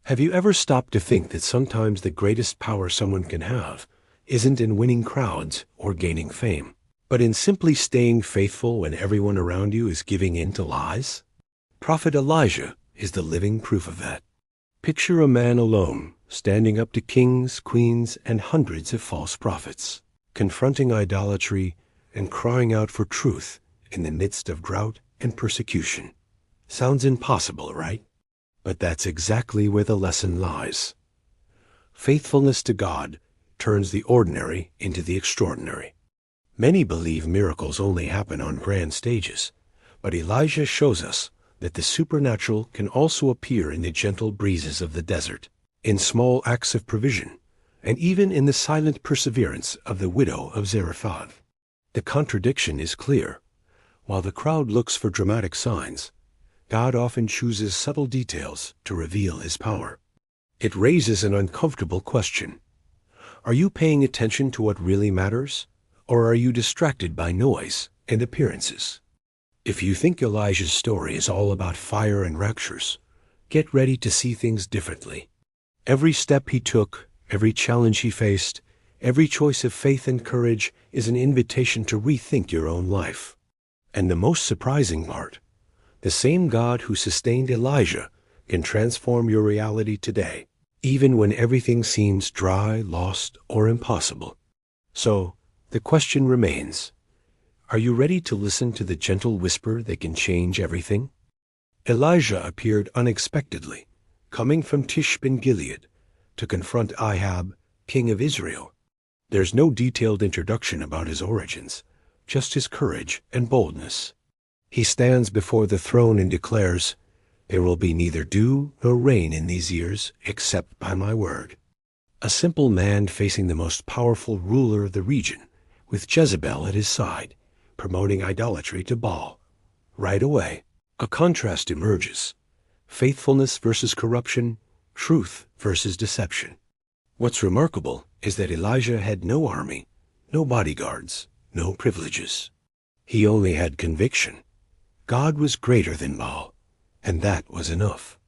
Have you ever stopped to think that sometimes the greatest power someone can have isn't in winning crowds or gaining fame, but in simply staying faithful when everyone around you is giving in to lies? Prophet Elijah is the living proof of that. Picture a man alone, standing up to kings, queens, and hundreds of false prophets, confronting idolatry and crying out for truth in the midst of drought and persecution. Sounds impossible, right? But that's exactly where the lesson lies. Faithfulness to God turns the ordinary into the extraordinary. Many believe miracles only happen on grand stages, but Elijah shows us that the supernatural can also appear in the gentle breezes of the desert, in small acts of provision, and even in the silent perseverance of the widow of Zarephath. The contradiction is clear. While the crowd looks for dramatic signs, God often chooses subtle details to reveal his power. It raises an uncomfortable question. Are you paying attention to what really matters, or are you distracted by noise and appearances? If you think Elijah's story is all about fire and raptures, get ready to see things differently. Every step he took, every challenge he faced, every choice of faith and courage is an invitation to rethink your own life. And the most surprising part, the same God who sustained Elijah can transform your reality today, even when everything seems dry, lost, or impossible. So, the question remains, are you ready to listen to the gentle whisper that can change everything? Elijah appeared unexpectedly, coming from Tishbe-Gilead, to confront Ahab, king of Israel. There's no detailed introduction about his origins, just his courage and boldness. He stands before the throne and declares, "There will be neither dew nor rain in these years except by my word." A simple man facing the most powerful ruler of the region, with Jezebel at his side, promoting idolatry to Baal. Right away, a contrast emerges. Faithfulness versus corruption, truth versus deception. What's remarkable is that Elijah had no army, no bodyguards, no privileges. He only had conviction. God was greater than Baal, and that was enough.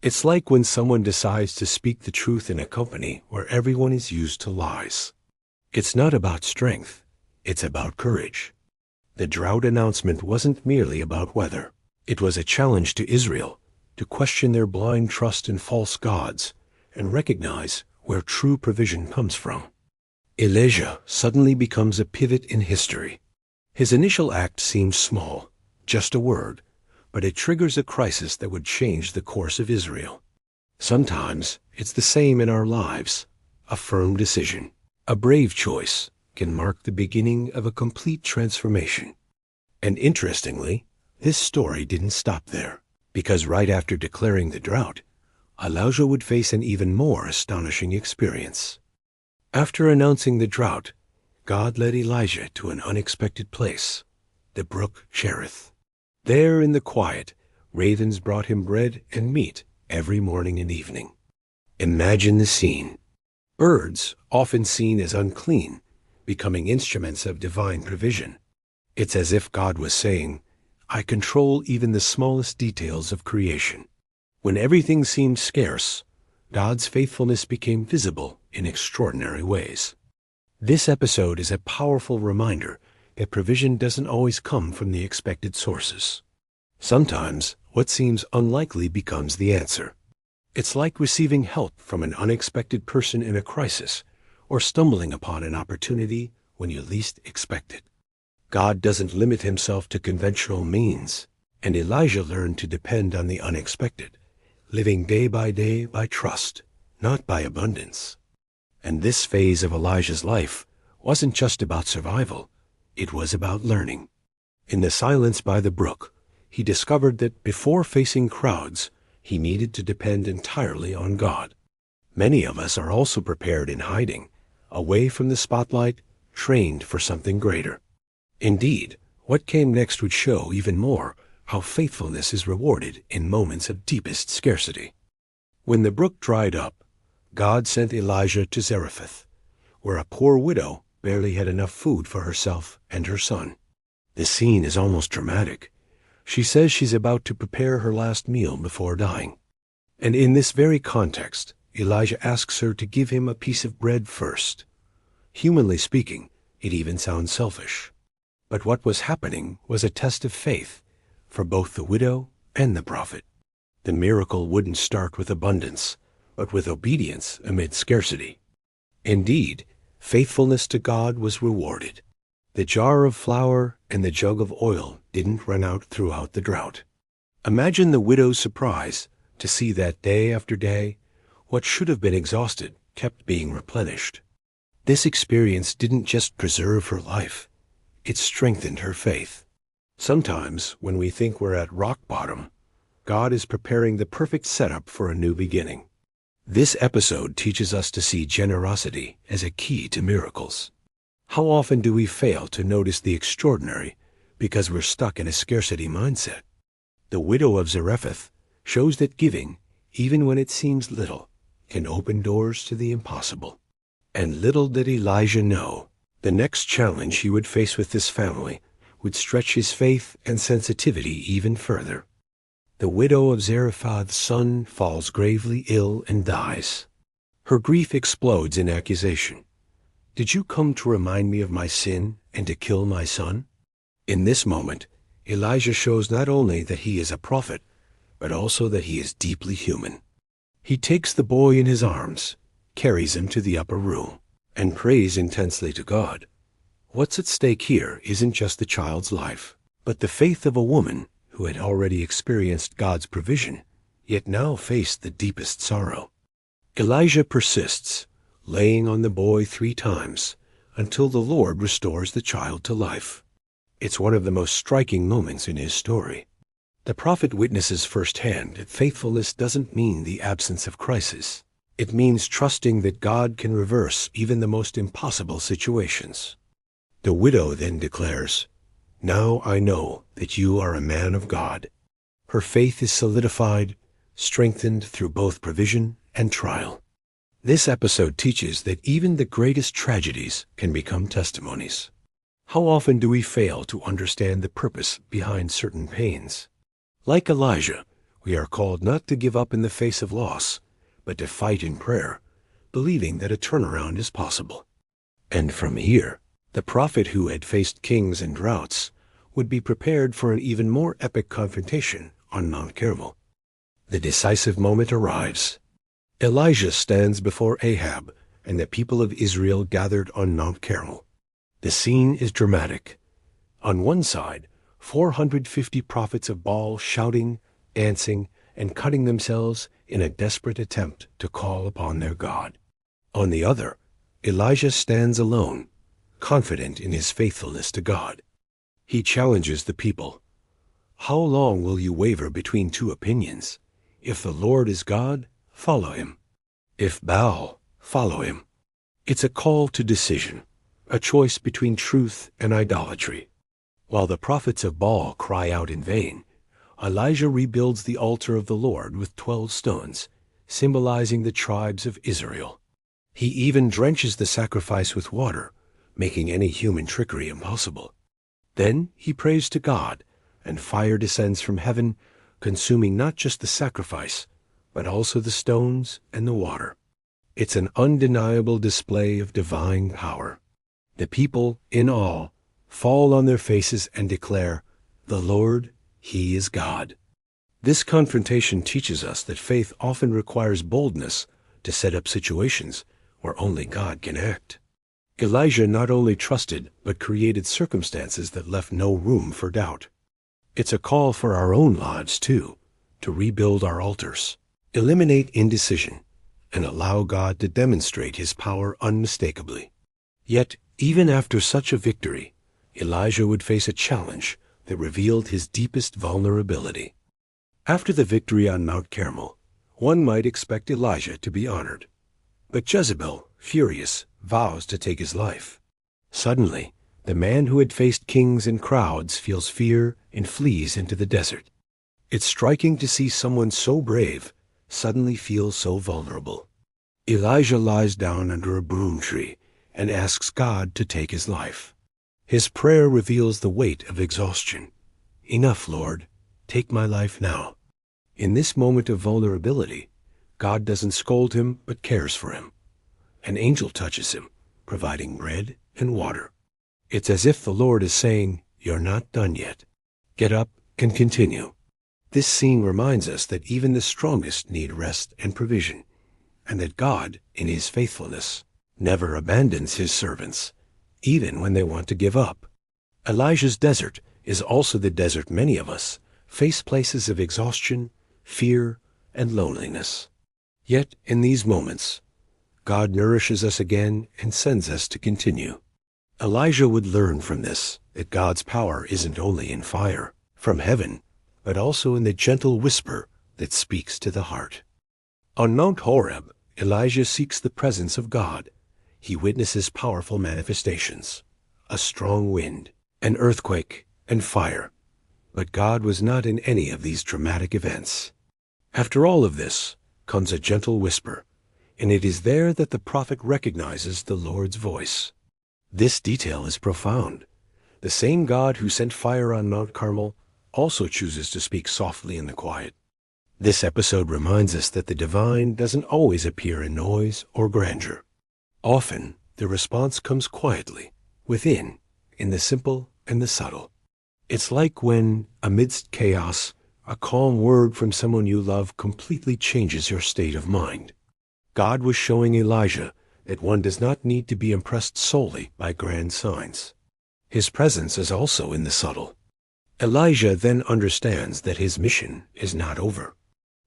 It's like when someone decides to speak the truth in a company where everyone is used to lies. It's not about strength, it's about courage. The drought announcement wasn't merely about weather. It was a challenge to Israel to question their blind trust in false gods and recognize where true provision comes from. Elijah suddenly becomes a pivot in history. His initial act seems small, just a word, but it triggers a crisis that would change the course of Israel. Sometimes it's the same in our lives. A firm decision, a brave choice, can mark the beginning of a complete transformation. And interestingly, this story didn't stop there, because right after declaring the drought, Elijah would face an even more astonishing experience. After announcing the drought, God led Elijah to an unexpected place, the brook Cherith. There in the quiet, ravens brought him bread and meat every morning and evening. Imagine the scene. Birds, often seen as unclean, becoming instruments of divine provision. It's as if God was saying, I control even the smallest details of creation. When everything seemed scarce, God's faithfulness became visible in extraordinary ways. This episode is a powerful reminder that provision doesn't always come from the expected sources. Sometimes what seems unlikely becomes the answer. It's like receiving help from an unexpected person in a crisis, or stumbling upon an opportunity when you least expect it. God doesn't limit himself to conventional means, and Elijah learned to depend on the unexpected, living day by trust, not by abundance. And this phase of Elijah's life wasn't just about survival, it was about learning. In the silence by the brook, he discovered that before facing crowds, he needed to depend entirely on God. Many of us are also prepared in hiding, away from the spotlight, trained for something greater. Indeed, what came next would show even more how faithfulness is rewarded in moments of deepest scarcity. When the brook dried up, God sent Elijah to Zarephath, where a poor widow barely had enough food for herself and her son. The scene is almost dramatic. She says she's about to prepare her last meal before dying. And in this very context, Elijah asks her to give him a piece of bread first. Humanly speaking, it even sounds selfish. But what was happening was a test of faith for both the widow and the prophet. The miracle wouldn't start with abundance, but with obedience amid scarcity. Indeed, faithfulness to God was rewarded. The jar of flour and the jug of oil didn't run out throughout the drought. Imagine the widow's surprise to see that day after day, what should have been exhausted kept being replenished. This experience didn't just preserve her life, it strengthened her faith. Sometimes, when we think we're at rock bottom, God is preparing the perfect setup for a new beginning. This episode teaches us to see generosity as a key to miracles. How often do we fail to notice the extraordinary because we're stuck in a scarcity mindset? The widow of Zarephath shows that giving, even when it seems little, can open doors to the impossible. And little did Elijah know, the next challenge he would face with this family would stretch his faith and sensitivity even further. The widow of Zarephath's son falls gravely ill and dies. Her grief explodes in accusation. Did you come to remind me of my sin and to kill my son? In this moment, Elijah shows not only that he is a prophet, but also that he is deeply human. He takes the boy in his arms, carries him to the upper room, and prays intensely to God. What's at stake here isn't just the child's life, but the faith of a woman who had already experienced God's provision, yet now faced the deepest sorrow. Elijah persists, laying on the boy 3 times, until the Lord restores the child to life. It's one of the most striking moments in his story. The prophet witnesses firsthand that faithfulness doesn't mean the absence of crisis. It means trusting that God can reverse even the most impossible situations. The widow then declares, "Now I know that you are a man of God." Her faith is solidified, strengthened through both provision and trial. This episode teaches that even the greatest tragedies can become testimonies. How often do we fail to understand the purpose behind certain pains? Like Elijah, we are called not to give up in the face of loss, but to fight in prayer, believing that a turnaround is possible. And from here, the prophet who had faced kings and droughts would be prepared for an even more epic confrontation on Mount Carmel. The decisive moment arrives. Elijah stands before Ahab and the people of Israel gathered on Mount Carmel. The scene is dramatic. On one side, 450 prophets of Baal shouting, dancing, and cutting themselves in a desperate attempt to call upon their God. On the other, Elijah stands alone, confident in his faithfulness to God. He challenges the people. How long will you waver between 2 opinions? If the Lord is God, follow him. If Baal, follow him. It's a call to decision, a choice between truth and idolatry. While the prophets of Baal cry out in vain, Elijah rebuilds the altar of the Lord with 12 stones, symbolizing the tribes of Israel. He even drenches the sacrifice with water, making any human trickery impossible. Then he prays to God, and fire descends from heaven, consuming not just the sacrifice, but also the stones and the water. It's an undeniable display of divine power. The people, in awe, fall on their faces and declare, "The Lord, He is God." This confrontation teaches us that faith often requires boldness to set up situations where only God can act. Elijah not only trusted, but created circumstances that left no room for doubt. It's a call for our own lives, too, to rebuild our altars, eliminate indecision, and allow God to demonstrate His power unmistakably. Yet, even after such a victory, Elijah would face a challenge that revealed his deepest vulnerability. After the victory on Mount Carmel, one might expect Elijah to be honored. But Jezebel, furious, vows to take his life. Suddenly, the man who had faced kings and crowds feels fear and flees into the desert. It's striking to see someone so brave suddenly feel so vulnerable. Elijah lies down under a broom tree and asks God to take his life. His prayer reveals the weight of exhaustion. "Enough, Lord. Take my life now." In this moment of vulnerability, God doesn't scold him, but cares for him. An angel touches him, providing bread and water. It's as if the Lord is saying, "You're not done yet. Get up and continue." This scene reminds us that even the strongest need rest and provision, and that God, in his faithfulness, never abandons his servants, even when they want to give up. Elijah's desert is also the desert many of us face, places of exhaustion, fear, and loneliness. Yet in these moments, God nourishes us again and sends us to continue. Elijah would learn from this that God's power isn't only in fire from heaven, but also in the gentle whisper that speaks to the heart. On Mount Horeb, Elijah seeks the presence of God. He witnesses powerful manifestations, a strong wind, an earthquake, and fire. But God was not in any of these dramatic events. After all of this comes a gentle whisper, and it is there that the prophet recognizes the Lord's voice. This detail is profound. The same God who sent fire on Mount Carmel also chooses to speak softly in the quiet. This episode reminds us that the divine doesn't always appear in noise or grandeur. Often, the response comes quietly, within, in the simple and the subtle. It's like when, amidst chaos, a calm word from someone you love completely changes your state of mind. God was showing Elijah that one does not need to be impressed solely by grand signs. His presence is also in the subtle. Elijah then understands that his mission is not over.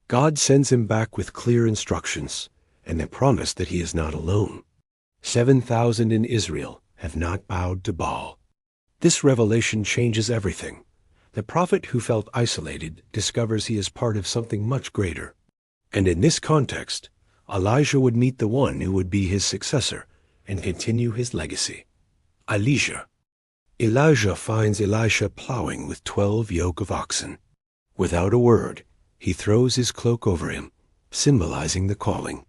God sends him back with clear instructions and the promise that he is not alone. 7,000 in Israel have not bowed to Baal. This revelation changes everything. The prophet who felt isolated discovers he is part of something much greater. And in this context, Elijah would meet the one who would be his successor and continue his legacy, Elisha. Elijah finds Elisha plowing with 12 yoke of oxen. Without a word, he throws his cloak over him, symbolizing the calling.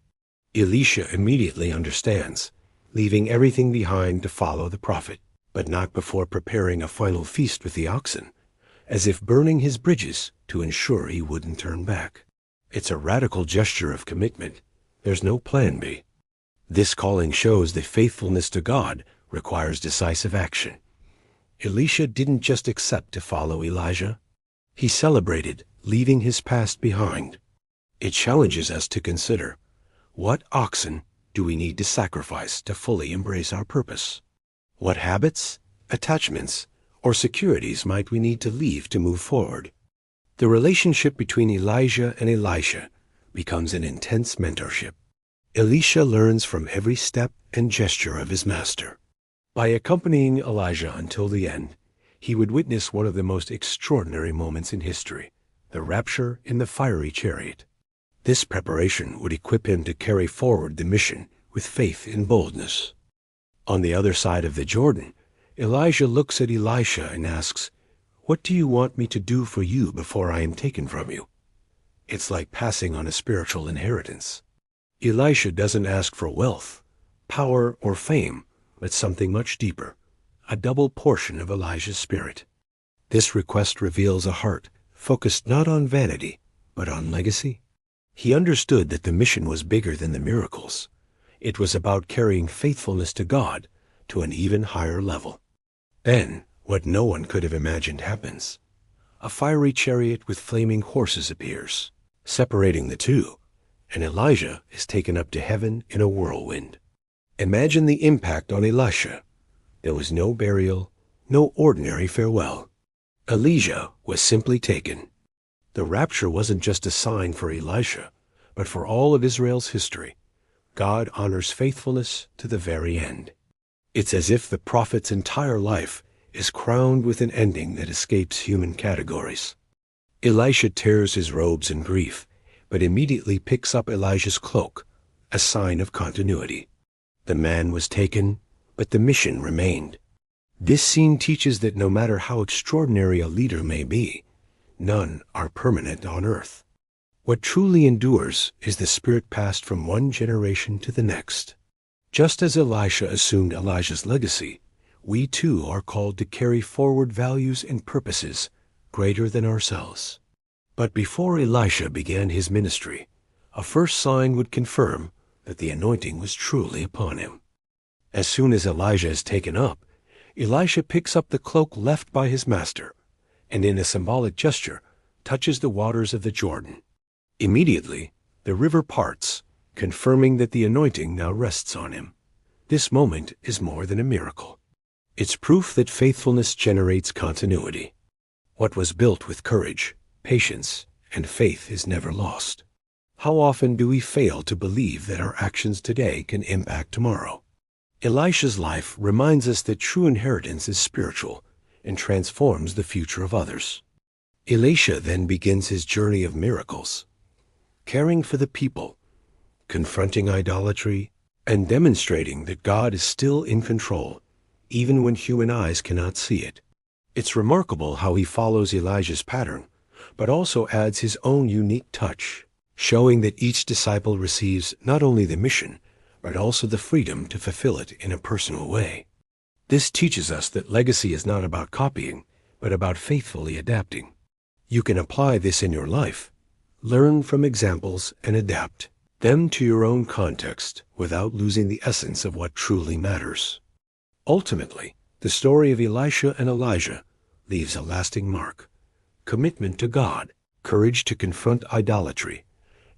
Elisha immediately understands, leaving everything behind to follow the prophet, but not before preparing a final feast with the oxen, as if burning his bridges to ensure he wouldn't turn back. It's a radical gesture of commitment. There's no plan B. This calling shows that faithfulness to God requires decisive action. Elisha didn't just accept to follow Elijah. He celebrated, leaving his past behind. It challenges us to consider, what oxen do we need to sacrifice to fully embrace our purpose? What habits, attachments, or securities might we need to leave to move forward? The relationship between Elijah and Elisha becomes an intense mentorship. Elisha learns from every step and gesture of his master. By accompanying Elijah until the end, he would witness one of the most extraordinary moments in history, the rapture in the fiery chariot. This preparation would equip him to carry forward the mission with faith and boldness. On the other side of the Jordan, Elijah looks at Elisha and asks, "What do you want me to do for you before I am taken from you?" It's like passing on a spiritual inheritance. Elisha doesn't ask for wealth, power, or fame, but something much deeper, a double portion of Elijah's spirit. This request reveals a heart focused not on vanity, but on legacy. He understood that the mission was bigger than the miracles. It was about carrying faithfulness to God to an even higher level. Then, what no one could have imagined happens. A fiery chariot with flaming horses appears, separating the two, and Elijah is taken up to heaven in a whirlwind. Imagine the impact on Elisha. There was no burial, no ordinary farewell. Elijah was simply taken. The rapture wasn't just a sign for Elisha, but for all of Israel's history. God honors faithfulness to the very end. It's as if the prophet's entire life is crowned with an ending that escapes human categories. Elisha tears his robes in grief, but immediately picks up Elijah's cloak, a sign of continuity. The man was taken, but the mission remained. This scene teaches that no matter how extraordinary a leader may be, none are permanent on earth. What truly endures is the spirit passed from one generation to the next. Just as Elisha assumed Elijah's legacy, we too are called to carry forward values and purposes greater than ourselves. But before Elisha began his ministry, a first sign would confirm that the anointing was truly upon him. As soon as Elijah is taken up, Elisha picks up the cloak left by his master, and in a symbolic gesture touches the waters of the Jordan. Immediately, the river parts, confirming that the anointing now rests on him. This moment is more than a miracle. It's proof that faithfulness generates continuity. What was built with courage, patience, and faith is never lost. How often do we fail to believe that our actions today can impact tomorrow? Elisha's life reminds us that true inheritance is spiritual and transforms the future of others. Elisha then begins his journey of miracles, caring for the people, confronting idolatry, and demonstrating that God is still in control, even when human eyes cannot see it. It's remarkable how he follows Elijah's pattern, but also adds his own unique touch, showing that each disciple receives not only the mission, but also the freedom to fulfill it in a personal way. This teaches us that legacy is not about copying, but about faithfully adapting. You can apply this in your life. Learn from examples and adapt them to your own context without losing the essence of what truly matters. Ultimately, the story of Elisha and Elijah leaves a lasting mark. Commitment to God, courage to confront idolatry,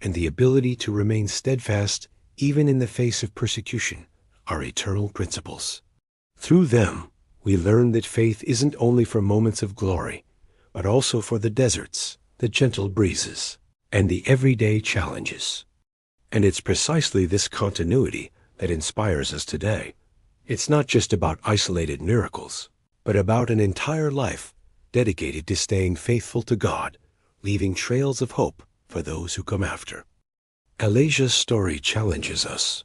and the ability to remain steadfast even in the face of persecution are eternal principles. Through them, we learn that faith isn't only for moments of glory, but also for the deserts, the gentle breezes, and the everyday challenges. And it's precisely this continuity that inspires us today. It's not just about isolated miracles, but about an entire life dedicated to staying faithful to God, leaving trails of hope for those who come after. Elijah's story challenges us.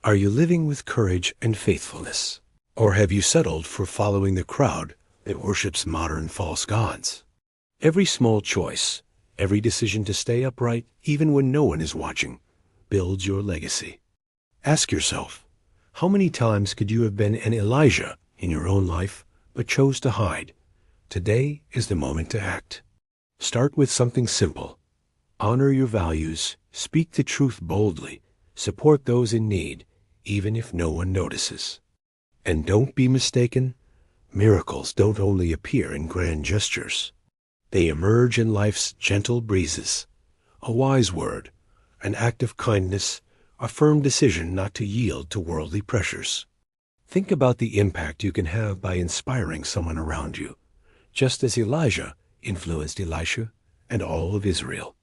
Are you living with courage and faithfulness? Or have you settled for following the crowd that worships modern false gods? Every small choice, every decision to stay upright, even when no one is watching, builds your legacy. Ask yourself, how many times could you have been an Elijah in your own life, but chose to hide? Today is the moment to act. Start with something simple. Honor your values, speak the truth boldly, support those in need, even if no one notices. And don't be mistaken, miracles don't only appear in grand gestures. They emerge in life's gentle breezes. A wise word, an act of kindness, a firm decision not to yield to worldly pressures. Think about the impact you can have by inspiring someone around you, just as Elijah influenced Elisha and all of Israel.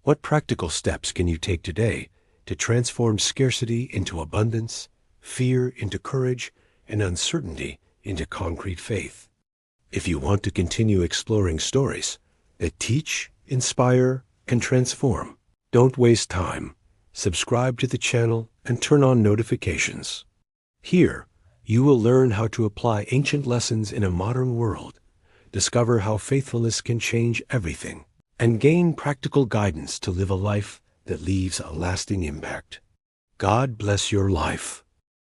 What practical steps can you take today to transform scarcity into abundance, fear into courage, and uncertainty into concrete faith? If you want to continue exploring stories that teach, inspire, and transform, don't waste time. Subscribe to the channel and turn on notifications. Here, you will learn how to apply ancient lessons in a modern world, discover how faithfulness can change everything, and gain practical guidance to live a life that leaves a lasting impact. God bless your life.